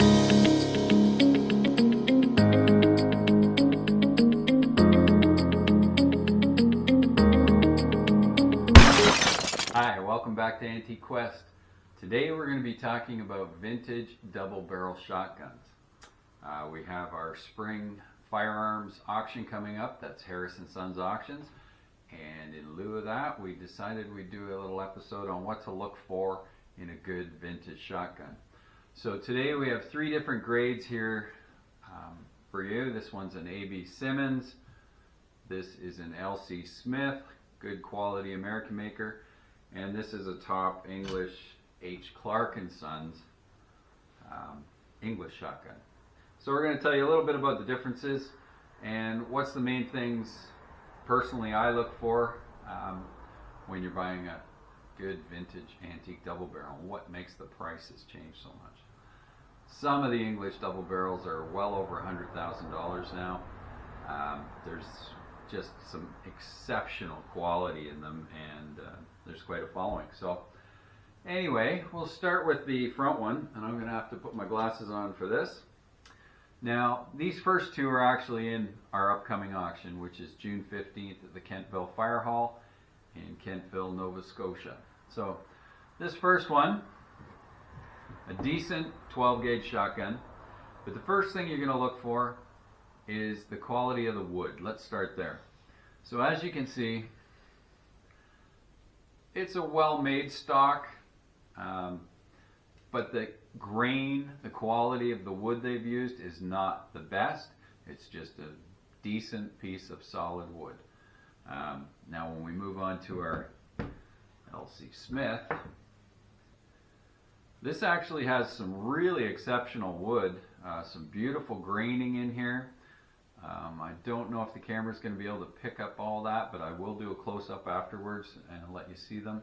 Hi, welcome back to Antique Quest. Today we're going to be talking about vintage double barrel shotguns. We have our spring firearms auction coming up. That's Harris & Sons Auctions. And in lieu of that, we decided we'd do a little episode on what to look for in a good vintage shotgun. So today we have three different grades here for you. This one's an A.B. Simmons. This is an L.C. Smith, good quality American maker. And this is a top English H. Clark & Sons English shotgun. So we're going to tell you a little bit about the differences and what's the main things personally I look for when you're buying a good vintage antique double barrel. What makes the prices change so much? Some of the English double barrels are well over $100,000 now. There's just some exceptional quality in them, and there's quite a following. So anyway, we'll start with the front one, and I'm going to have to put my glasses on for this. Now, these first two are actually in our upcoming auction, which is June 15th at the Kentville Fire Hall in Kentville, Nova Scotia. So this first one, a decent 12 gauge shotgun, but the first thing you're going to look for is the quality of the wood. Let's start there. So as you can see, it's a well-made stock, but the grain, the quality of the wood they've used is not the best. It's just a decent piece of solid wood. Now when we move on to our L.C. Smith, this actually has some really exceptional wood, some beautiful graining in here. I don't know if the camera is going to be able to pick up all that, but I will do a close-up afterwards and let you see them.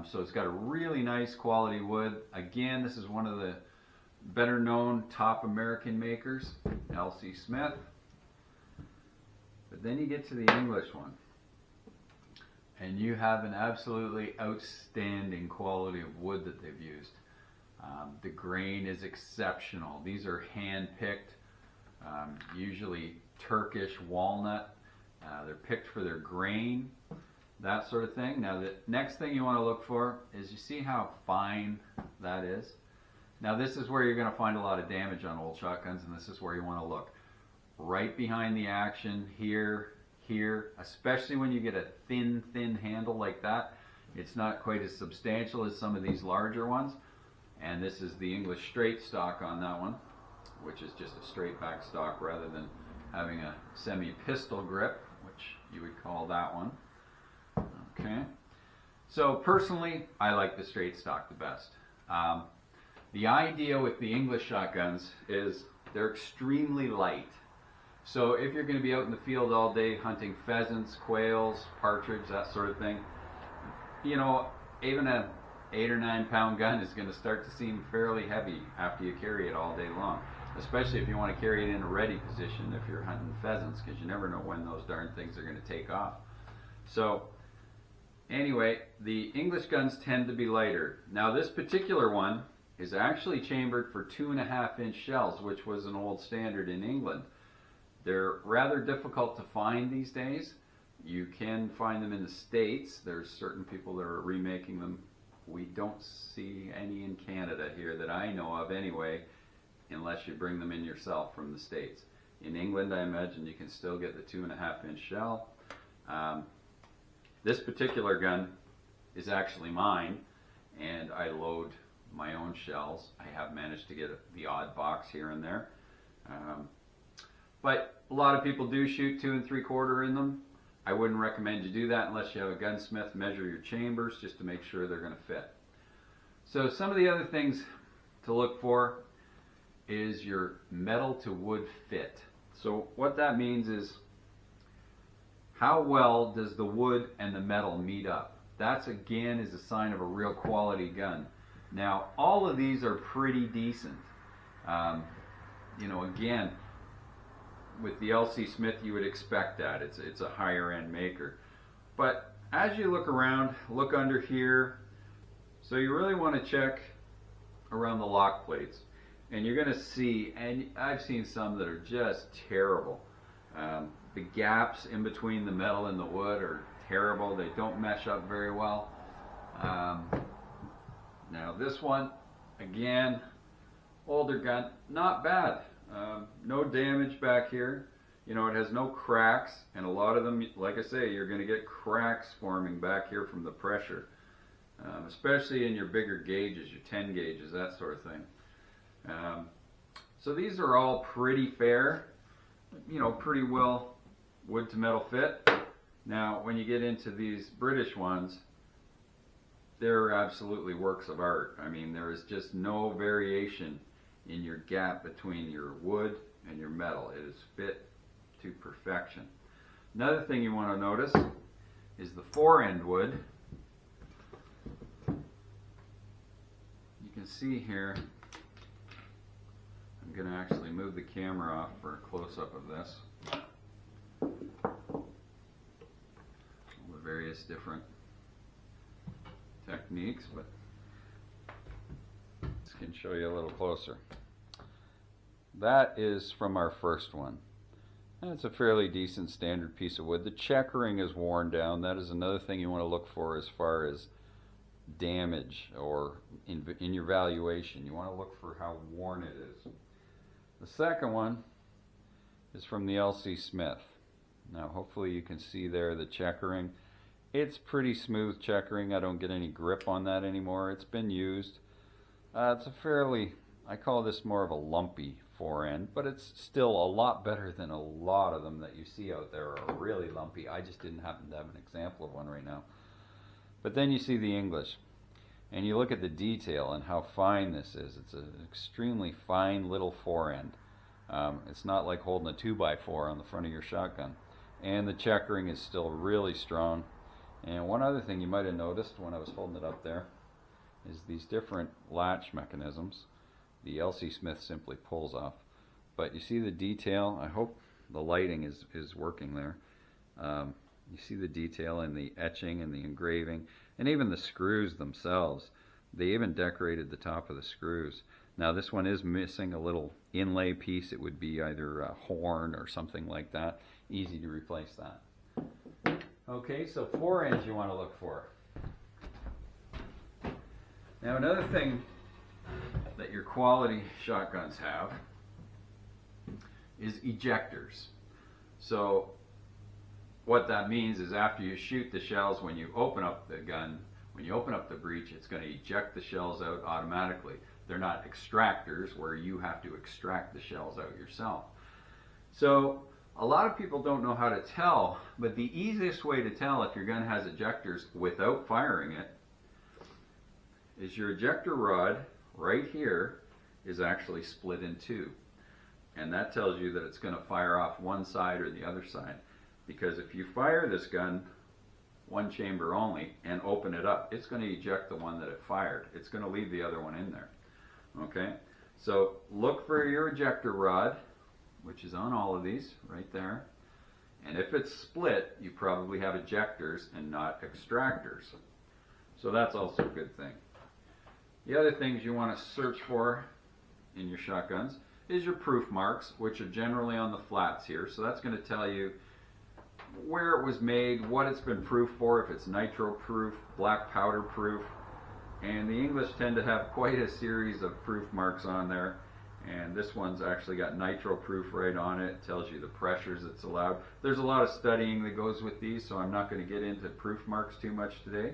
So it's got a really nice quality wood. Again, this is one of the better known top American makers, L.C. Smith. But then you get to the English one, and you have an absolutely outstanding quality of wood that they've used. The grain is exceptional. These are hand-picked, usually Turkish walnut. They're picked for their grain, that sort of thing. Now the next thing you want to look for is, you see how fine that is? Now this is where you're going to find a lot of damage on old shotguns, and this is where you want to look. Right behind the action, here, especially when you get a thin handle like that. It's not quite as substantial as some of these larger ones. And this is the English straight stock on that one, which is just a straight back stock rather than having a semi-pistol grip, which you would call that one. Okay, so personally I like the straight stock the best. The idea with the English shotguns is they're extremely light. So if you're going to be out in the field all day hunting pheasants, quails, partridge, that sort of thing, you know, even a 8 or 9 pound gun is going to start to seem fairly heavy after you carry it all day long, especially if you want to carry it in a ready position if you're hunting pheasants, because you never know when those darn things are going to take off. So anyway, the English guns tend to be lighter. Now this particular one is actually chambered for 2.5-inch shells, which was an old standard in England. They're rather difficult to find these days. You can find them in the States. There's certain people that are remaking them. We don't see any in Canada here that I know of anyway, unless you bring them in yourself from the States. In England, I imagine you can still get the 2.5-inch shell. This particular gun is actually mine, and I load my own shells. I have managed to get the odd box here and there. But a lot of people do shoot 2 3/4 in them. I wouldn't recommend you do that unless you have a gunsmith measure your chambers just to make sure they're going to fit. So some of the other things to look for is your metal to wood fit. So what that means is, how well does the wood and the metal meet up? That's again is a sign of a real quality gun. Now all of these are pretty decent. You know, again, with the L.C. Smith you would expect that. It's a higher end maker. But as you look around, look under here. So you really want to check around the lock plates. And you're going to see, and I've seen some that are just terrible. The gaps in between the metal and the wood are terrible. They don't mesh up very well. Now this one, again, older gun, not bad. No damage back here. You know, it has no cracks, and a lot of them, like I say, you're going to get cracks forming back here from the pressure, especially in your bigger gauges, your 10 gauges, that sort of thing. So these are all pretty fair, you know, pretty well wood to metal fit. Now, when you get into these British ones, they're absolutely works of art. I mean, there is just no variation in your gap between your wood and your metal. It is fit to perfection. Another thing you want to notice is the fore-end wood. You can see here, I'm going to actually move the camera off for a close-up of this. All the various different techniques, but this can show you a little closer. That is from our first one. And it's a fairly decent standard piece of wood. The checkering is worn down. That is another thing you want to look for as far as damage or in your valuation. You want to look for how worn it is. The second one is from the LC Smith. Now hopefully you can see there the checkering. It's pretty smooth checkering. I don't get any grip on that anymore. It's been used. It's a fairly, I call this more of a lumpy fore end, but it's still a lot better than a lot of them that you see out there are really lumpy. I just didn't happen to have an example of one right now. But then you see the English, and you look at the detail and how fine this is. It's an extremely fine little fore end. It's not like holding a 2x4 on the front of your shotgun. And the checkering is still really strong. And one other thing you might have noticed when I was holding it up there is these different latch mechanisms. The LC Smith simply pulls off. But you see the detail. I hope the lighting is working there. You see the detail in the etching and the engraving, and even the screws themselves. They even decorated the top of the screws. Now this one is missing a little inlay piece. It would be either a horn or something like that. Easy to replace that. Okay, so fore ends you want to look for. Now another thing that your quality shotguns have is ejectors. So what that means is after you shoot the shells, when you open up the gun, when you open up the breech, it's going to eject the shells out automatically. They're not extractors where you have to extract the shells out yourself. So a lot of people don't know how to tell, but the easiest way to tell if your gun has ejectors without firing it is your ejector rod right here is actually split in two. And that tells you that it's going to fire off one side or the other side. Because if you fire this gun one chamber only and open it up, it's going to eject the one that it fired. It's going to leave the other one in there. Okay? So look for your ejector rod, which is on all of these right there. And if it's split, you probably have ejectors and not extractors. So that's also a good thing. The other things you want to search for in your shotguns is your proof marks, which are generally on the flats here. So that's going to tell you where it was made, what it's been proofed for, if it's nitro proof, black powder proof. And the English tend to have quite a series of proof marks on there. And this one's actually got nitro proof right on it. It tells you the pressures it's allowed. There's a lot of studying that goes with these, so I'm not going to get into proof marks too much today.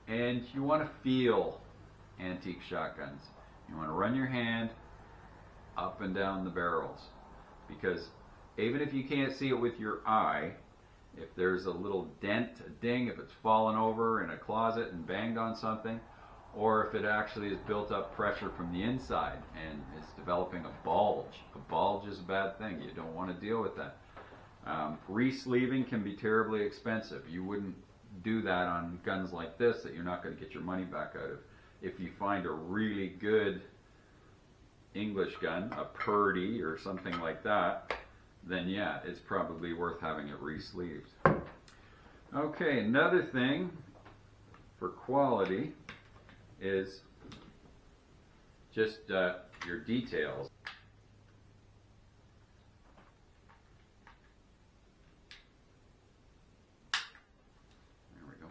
And you want to feel antique shotguns. You want to run your hand up and down the barrels, because even if you can't see it with your eye, if there's a little dent, a ding, if it's fallen over in a closet and banged on something, or if it actually has built up pressure from the inside and is developing a bulge. A bulge is a bad thing. You don't want to deal with that. Re-sleeving can be terribly expensive. You wouldn't do that on guns like this that you're not going to get your money back out of. If you find a really good English gun, a Purdy or something like that, then yeah, it's probably worth having it re-sleeved. Okay, another thing for quality is just your details. There we go.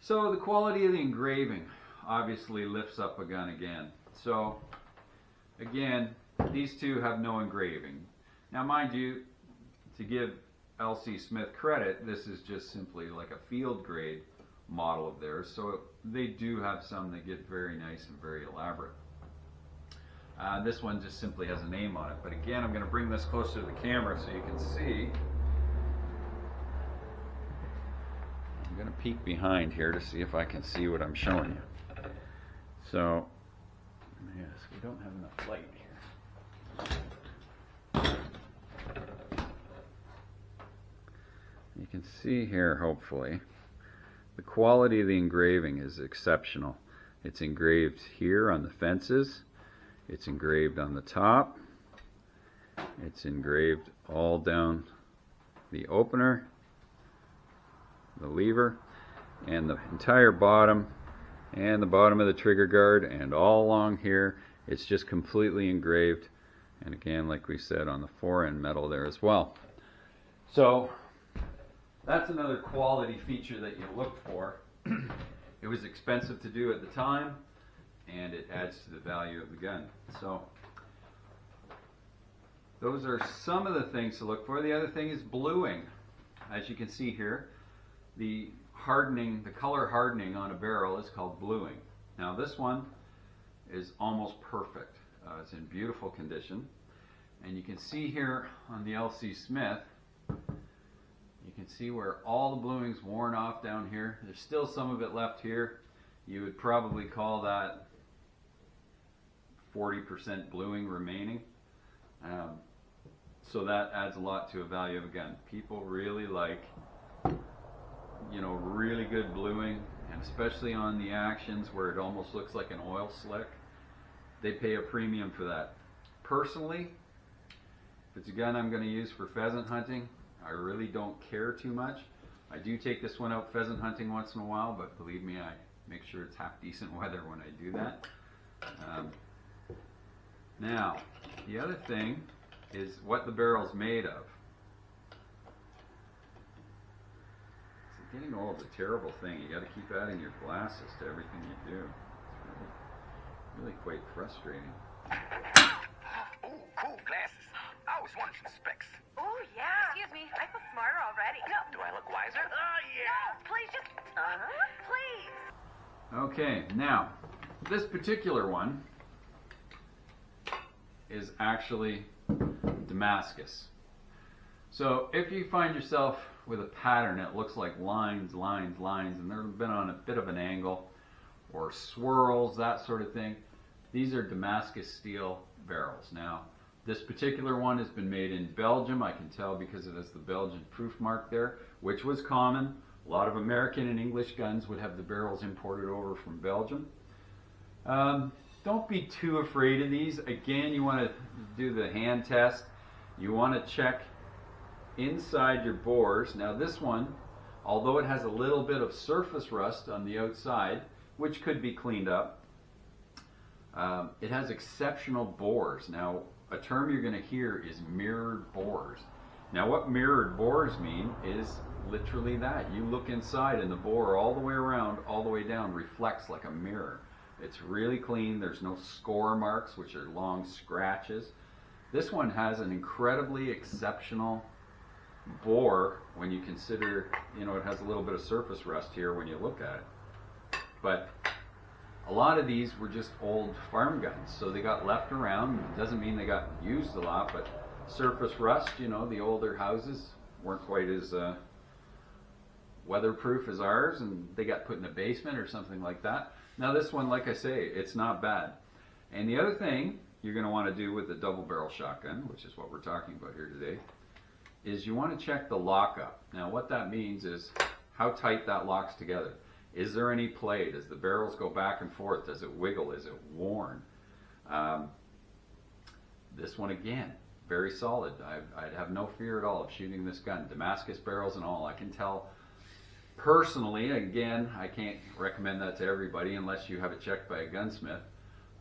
So the quality of the engraving obviously lifts up a gun again. So again, these two have no engraving. Now mind you, to give L.C. Smith credit, this is just simply like a field grade model of theirs, so they do have some that get very nice and very elaborate. This one just simply has a name on it, but again, I'm going to bring this closer to the camera so you can see. I'm going to peek behind here to see if I can see what I'm showing you. So, yes, we don't have enough light here. You can see here, hopefully, the quality of the engraving is exceptional. It's engraved here on the fences. It's engraved on the top. It's engraved all down the opener, the lever, and the entire bottom, and the bottom of the trigger guard, and all along here. It's just completely engraved. And again, like we said, on the fore-end metal there as well. So that's another quality feature that you look for. It was expensive to do at the time, and it adds to the value of the gun. So those are some of the things to look for. The other thing is bluing. As you can see here, the hardening, the color hardening on a barrel is called bluing. Now this one is almost perfect. It's in beautiful condition, and you can see here on the L.C. Smith, you can see where all the bluing's worn off down here. There's still some of it left here. You would probably call that 40% bluing remaining. So that adds a lot to a value of a gun. People really like, you know, really good bluing, and especially on the actions where it almost looks like an oil slick. They pay a premium for that. Personally, if it's a gun I'm going to use for pheasant hunting, I really don't care too much. I do take this one out pheasant hunting once in a while, but believe me, I make sure it's half decent weather when I do that. Now, the other thing is what the barrel's made of. It's getting old is a terrible thing. You got to keep adding your glasses to everything you do. It's really quite frustrating. Oh, cool glasses. I always wanted some specs. Oh, yeah. Excuse me, I feel smarter already. No. Do I look wiser? Oh, yeah. No, please just... please. Okay, now, this particular one is actually Damascus. So if you find yourself with a pattern that looks like lines, lines, lines, and they've been on a bit of an angle, or swirls, that sort of thing, these are Damascus steel barrels. Now, this particular one has been made in Belgium. I can tell because it has the Belgian proof mark there, which was common. A lot of American and English guns would have the barrels imported over from Belgium. Don't be too afraid of these. Again, you want to do the hand test. You want to check inside your bores. Now this one, although it has a little bit of surface rust on the outside, which could be cleaned up, it has exceptional bores. Now, a term you're going to hear is mirrored bores. Now what mirrored bores mean is literally that. You look inside and the bore all the way around, all the way down, reflects like a mirror. It's really clean. There's no score marks, which are long scratches. This one has an incredibly exceptional bore when you consider, you know, it has a little bit of surface rust here when you look at it. But a lot of these were just old farm guns, so they got left around. It doesn't mean they got used a lot, but surface rust, you know, the older houses weren't quite as weatherproof as ours, and they got put in the basement or something like that. Now this one, like I say, it's not bad. And the other thing you're going to want to do with the double barrel shotgun, which is what we're talking about here today, is you want to check the lockup. Now what that means is how tight that locks together. Is there any play? Does the barrels go back and forth? Does it wiggle? Is it worn? This one again, very solid. I'd have no fear at all of shooting this gun. Damascus barrels and all. I can tell Personally, again, I can't recommend that to everybody unless you have it checked by a gunsmith.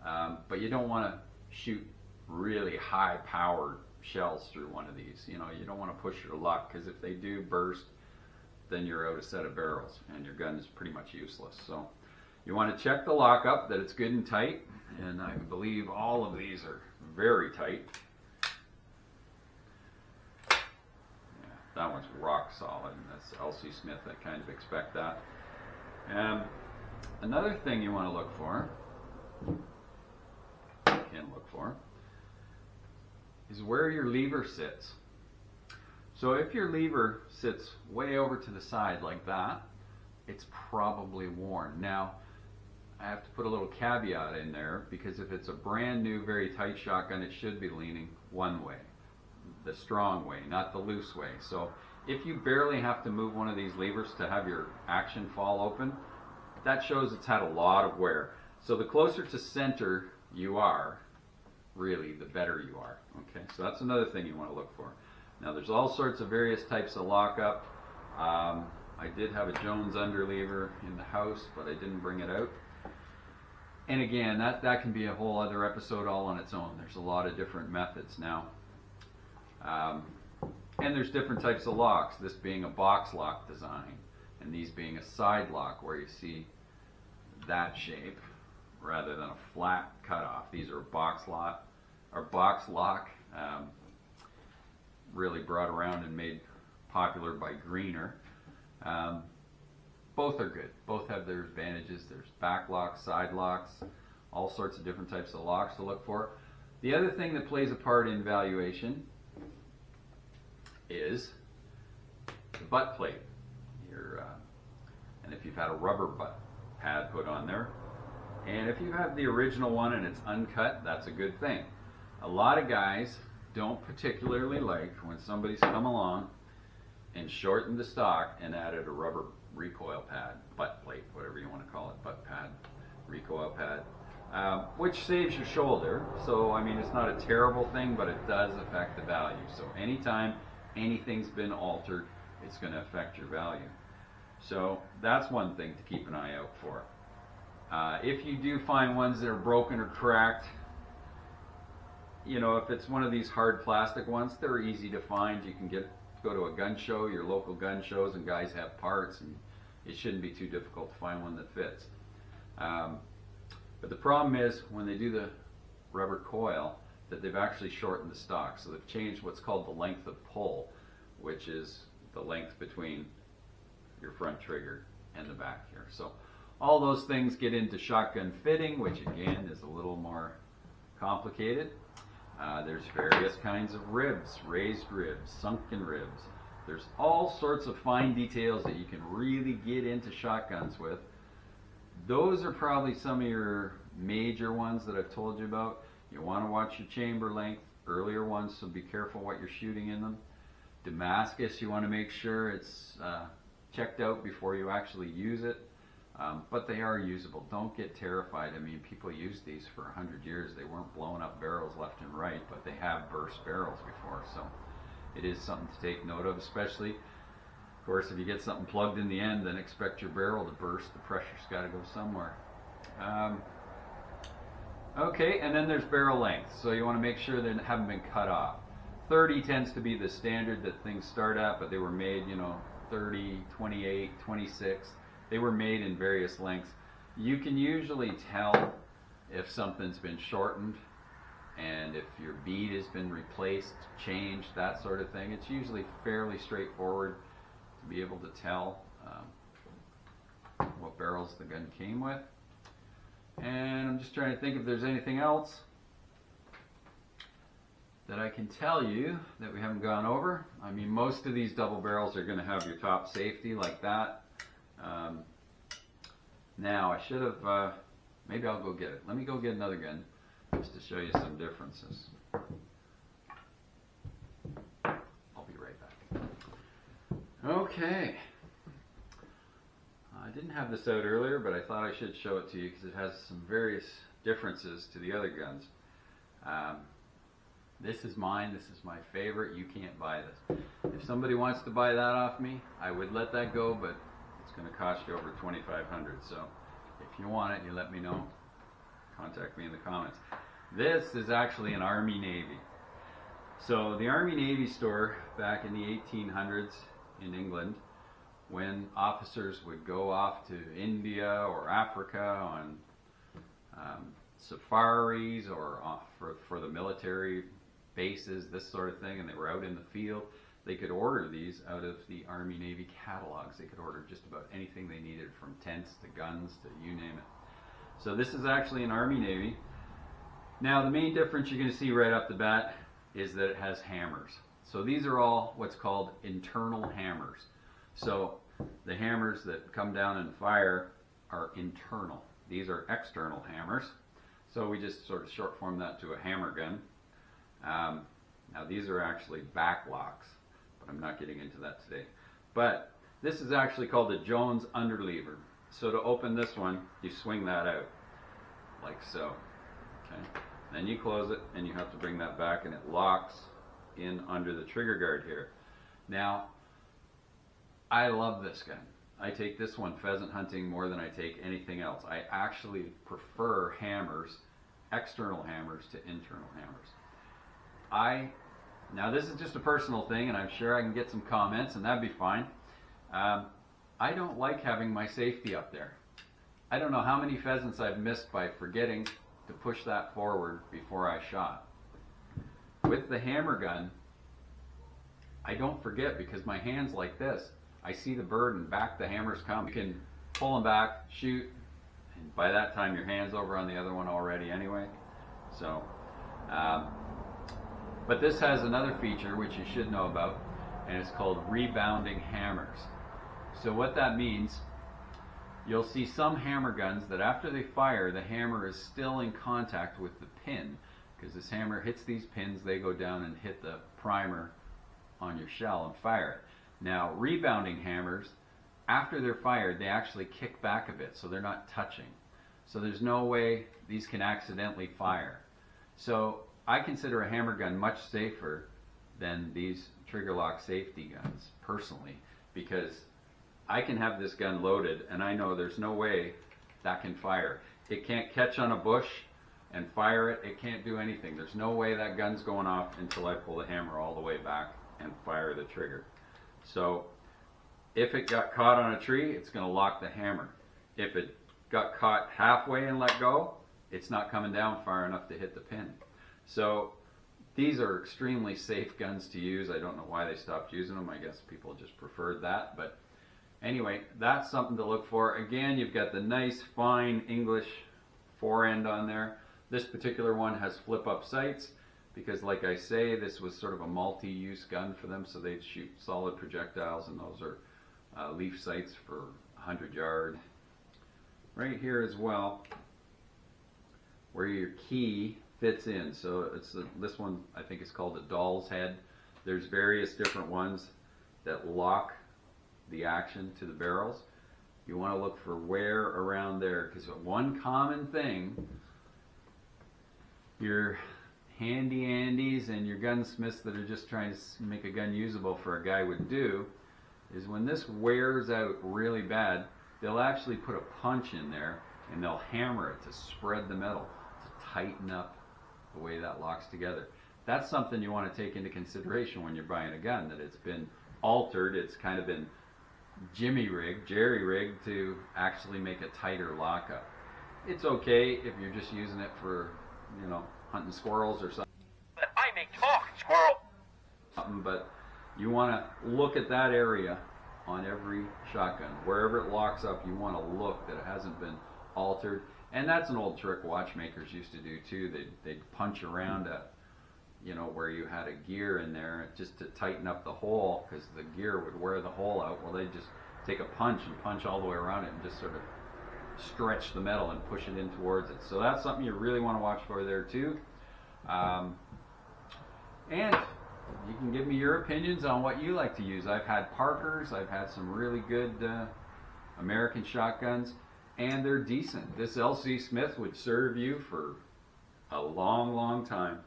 But you don't want to shoot really high-powered shells through one of these. You know, you don't want to push your luck, because if they do burst, then you're out a set of barrels and your gun is pretty much useless. So you want to check the lockup that it's good and tight, and I believe all of these are very tight. Yeah, that one's rock solid, and that's L.C. Smith. I kind of expect that. Another thing you want to look for, is where your lever sits. So if your lever sits way over to the side like that, it's probably worn. Now, I have to put a little caveat in there, because if it's a brand new, very tight shotgun, it should be leaning one way, the strong way, not the loose way. So if you barely have to move one of these levers to have your action fall open, that shows it's had a lot of wear. So the closer to center you are, really, the better you are. Okay, so that's another thing you want to look for. Now, there's all sorts of various types of lockup. I did have a Jones underlever in the house, but I didn't bring it out. And again, that can be a whole other episode all on its own. There's a lot of different methods now. And there's different types of locks, this being a box lock design, and these being a side lock where you see that shape rather than a flat cutoff. These are box lock, really brought around and made popular by Greener. Both are good. Both have their advantages. There's back locks, side locks, all sorts of different types of locks to look for. The other thing that plays a part in valuation is the butt plate. And if you've had a rubber butt pad put on there, and if you have the original one and it's uncut, that's a good thing. A lot of guys don't particularly like when somebody's come along and shortened the stock and added a rubber recoil pad, butt plate, whatever you want to call it, butt pad, recoil pad, which saves your shoulder. So, I mean, it's not a terrible thing, but it does affect the value. So anytime anything's been altered, it's going to affect your value. So that's one thing to keep an eye out for. If you do find ones that are broken or cracked, you know, if it's one of these hard plastic ones, they're easy to find. You can go to a gun show, your local gun shows, and guys have parts, and it shouldn't be too difficult to find one that fits. But the problem is when they do the rubber coil, that they've actually shortened the stock. So they've changed what's called the length of pull, which is the length between your front trigger and the back here. So all those things get into shotgun fitting, which again is a little more complicated. There's various kinds of ribs, raised ribs, sunken ribs. There's all sorts of fine details that you can really get into shotguns with. Those are probably some of your major ones that I've told you about. You want to watch your chamber length, earlier ones, so be careful what you're shooting in them. Damascus, you want to make sure it's checked out before you actually use it. But they are usable. Don't get terrified. I mean, people use these for 100 years. They weren't blowing up barrels left and right, but they have burst barrels before. So it is something to take note of, especially, of course, if you get something plugged in the end, then expect your barrel to burst. The pressure's got to go somewhere. Okay, and then there's barrel length. So you want to make sure they haven't been cut off. 30 tends to be the standard that things start at, but they were made, you know, 30, 28, 26. They were made in various lengths. You can usually tell if something's been shortened and if your bead has been replaced, changed, that sort of thing. It's usually fairly straightforward to be able to tell what barrels the gun came with. And I'm just trying to think if there's anything else that I can tell you that we haven't gone over. I mean, most of these double barrels are going to have your top safety like that. Now, I should have, maybe I'll go get it. Let me go get another gun just to show you some differences. I'll be right back. Okay. I didn't have this out earlier, but I thought I should show it to you because it has some various differences to the other guns. This is mine. This is my favorite. You can't buy this. If somebody wants to buy that off me, I would let that go, but it's going to cost you over $2,500. So if you want it, you let me know. Contact me in the comments. This is actually an Army Navy. So the Army Navy store back in the 1800s in England, when officers would go off to India or Africa on safaris or for the military bases, this sort of thing, and they were out in the field, they could order these out of the Army Navy catalogs. They could order just about anything they needed, from tents to guns to you name it. So this is actually an Army Navy. Now the main difference you're going to see right off the bat is that it has hammers. So these are all what's called internal hammers. So the hammers that come down and fire are internal. These are external hammers. So we just sort of short form that to a hammer gun. Now these are actually backlocks, but I'm not getting into that today. But this is actually called the Jones underlever. So to open this one, you swing that out, like so. Okay. Then you close it, and you have to bring that back, and it locks in under the trigger guard here. Now, I love this gun. I take this one pheasant hunting more than I take anything else. I actually prefer hammers, external hammers, to internal hammers. Now this is just a personal thing, and I'm sure I can get some comments, and that'd be fine. I don't like having my safety up there. I don't know how many pheasants I've missed by forgetting to push that forward before I shot. With the hammer gun, I don't forget, because my hand's like this. I see the bird and back the hammers come. You can pull them back, shoot, and by that time your hand's over on the other one already anyway. So, but this has another feature which you should know about, and it's called rebounding hammers. So what that means, you'll see some hammer guns that after they fire, the hammer is still in contact with the pin, because this hammer hits these pins, they go down and hit the primer on your shell and fire it. Now, rebounding hammers, after they're fired, they actually kick back a bit, so they're not touching. So there's no way these can accidentally fire. So I consider a hammer gun much safer than these trigger lock safety guns, personally, because I can have this gun loaded and I know there's no way that can fire. It can't catch on a bush and fire it. It can't do anything. There's no way that gun's going off until I pull the hammer all the way back and fire the trigger. So if it got caught on a tree, it's going to lock the hammer. If it got caught halfway and let go, it's not coming down far enough to hit the pin. So these are extremely safe guns to use. I don't know why they stopped using them. I guess people just preferred that. But anyway, that's something to look for. Again, you've got the nice fine English forend on there. This particular one has flip-up sights because, like I say, this was sort of a multi-use gun for them, so they'd shoot solid projectiles, and those are leaf sights for 100 yard. Right here as well, where your key fits in. So it's this one, I think it's called a doll's head. There's various different ones that lock the action to the barrels. You want to look for where around there, because one common thing your handy Andes and your gunsmiths that are just trying to make a gun usable for a guy would do is when this wears out really bad, they'll actually put a punch in there and they'll hammer it to spread the metal to tighten up the way that locks together. That's something you want to take into consideration when you're buying a gun, that it's been altered, it's kind of been jimmy-rigged, jerry-rigged to actually make a tighter lockup. It's okay if you're just using it for, you know, hunting squirrels or something. But I make talk, squirrel! But you want to look at that area on every shotgun. Wherever it locks up, you want to look that it hasn't been altered. And that's an old trick watchmakers used to do too. They'd punch around at, you know, where you had a gear in there just to tighten up the hole, because the gear would wear the hole out. Well, they'd just take a punch and punch all the way around it and just sort of stretch the metal and push it in towards it. So that's something you really want to watch for there too. And you can give me your opinions on what you like to use. I've had Parkers, I've had some really good American shotguns, and they're decent. This LC Smith would serve you for a long, long time.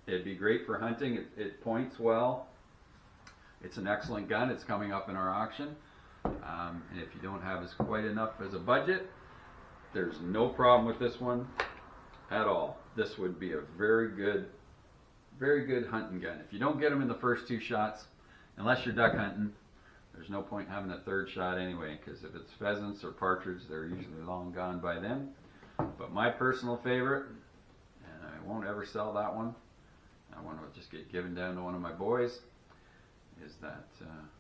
It'd be great for hunting. It points well. It's an excellent gun. It's coming up in our auction. And if you don't have as quite enough as a budget, there's no problem with this one at all. This would be a very good hunting gun. If you don't get them in the first 2 shots, unless you're duck hunting, there's no point in having a 3rd shot anyway, because if it's pheasants or partridge, they're usually long gone by then. But my personal favorite, and I won't ever sell that one, that one will just get given down to one of my boys, is that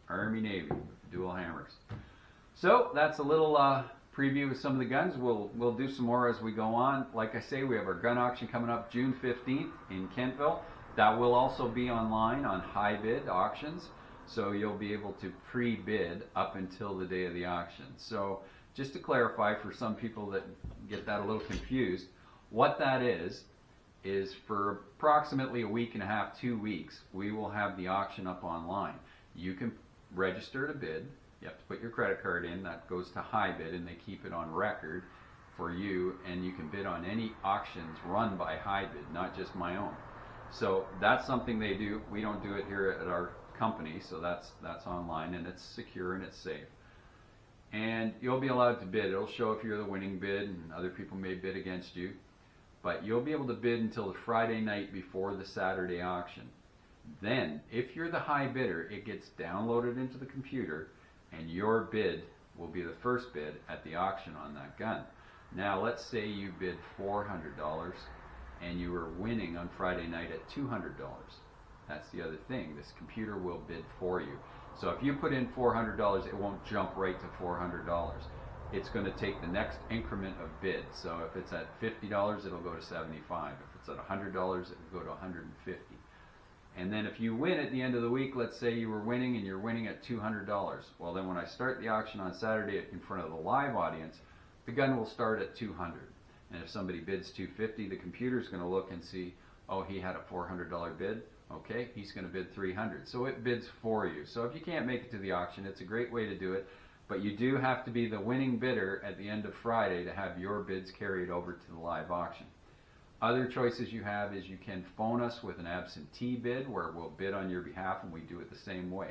Army Navy dual hammers. So that's a little preview of some of the guns. We'll do some more as we go on. Like I say, we have our gun auction coming up June 15th in Kentville. That will also be online on high bid auctions, so you'll be able to pre-bid up until the day of the auction. So just to clarify for some people that get that a little confused, what that is for approximately a week and a half, 2 weeks, we will have the auction up online. You can register to bid. You have to put your credit card in. That goes to high bid, and they keep it on record for you, and you can bid on any auctions run by high bid, not just my own. So that's something they do. We don't do it here at our company, so that's online, and it's secure and it's safe. And you'll be allowed to bid. It'll show if you're the winning bid, and other people may bid against you. But you'll be able to bid until the Friday night before the Saturday auction. Then, if you're the high bidder, it gets downloaded into the computer, and your bid will be the first bid at the auction on that gun. Now, let's say you bid $400, and you were winning on Friday night at $200. That's the other thing. This computer will bid for you. So if you put in $400, it won't jump right to $400. It's going to take the next increment of bid. So if it's at $50, it'll go to $75. If it's at $100, it will go to $150. And then if you win at the end of the week, let's say you were winning and you're winning at $200. Well, then when I start the auction on Saturday in front of the live audience, the gun will start at $200. And if somebody bids $250, the computer's going to look and see, oh, he had a $400 bid. Okay, he's going to bid $300. So it bids for you. So if you can't make it to the auction, it's a great way to do it. But you do have to be the winning bidder at the end of Friday to have your bids carried over to the live auction. Other choices you have is you can phone us with an absentee bid where we'll bid on your behalf, and we do it the same way.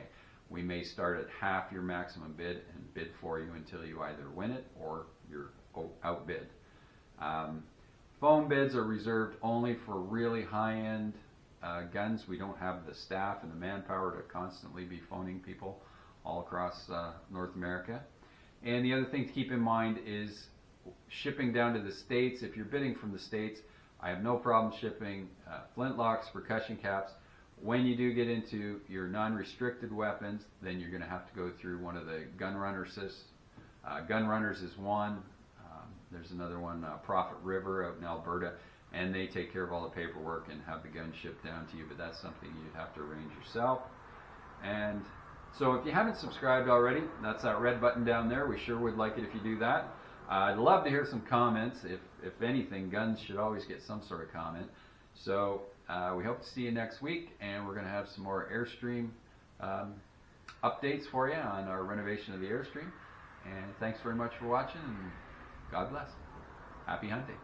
We may start at half your maximum bid and bid for you until you either win it or you're outbid. Phone bids are reserved only for really high-end guns. We don't have the staff and the manpower to constantly be phoning people all across North America. And the other thing to keep in mind is shipping down to the States. If you're bidding from the States, I have no problem shipping flintlocks, percussion caps. When you do get into your non-restricted weapons, then you're going to have to go through one of the gun runners. Gun Runners is one. There's another one, Prophet River out in Alberta, and they take care of all the paperwork and have the gun shipped down to you, but that's something you'd have to arrange yourself. And so if you haven't subscribed already, that's that red button down there. We sure would like it if you do that. I'd love to hear some comments. If anything, guns should always get some sort of comment. So we hope to see you next week, and we're going to have some more Airstream updates for you on our renovation of the Airstream. And thanks very much for watching, and God bless. Happy hunting.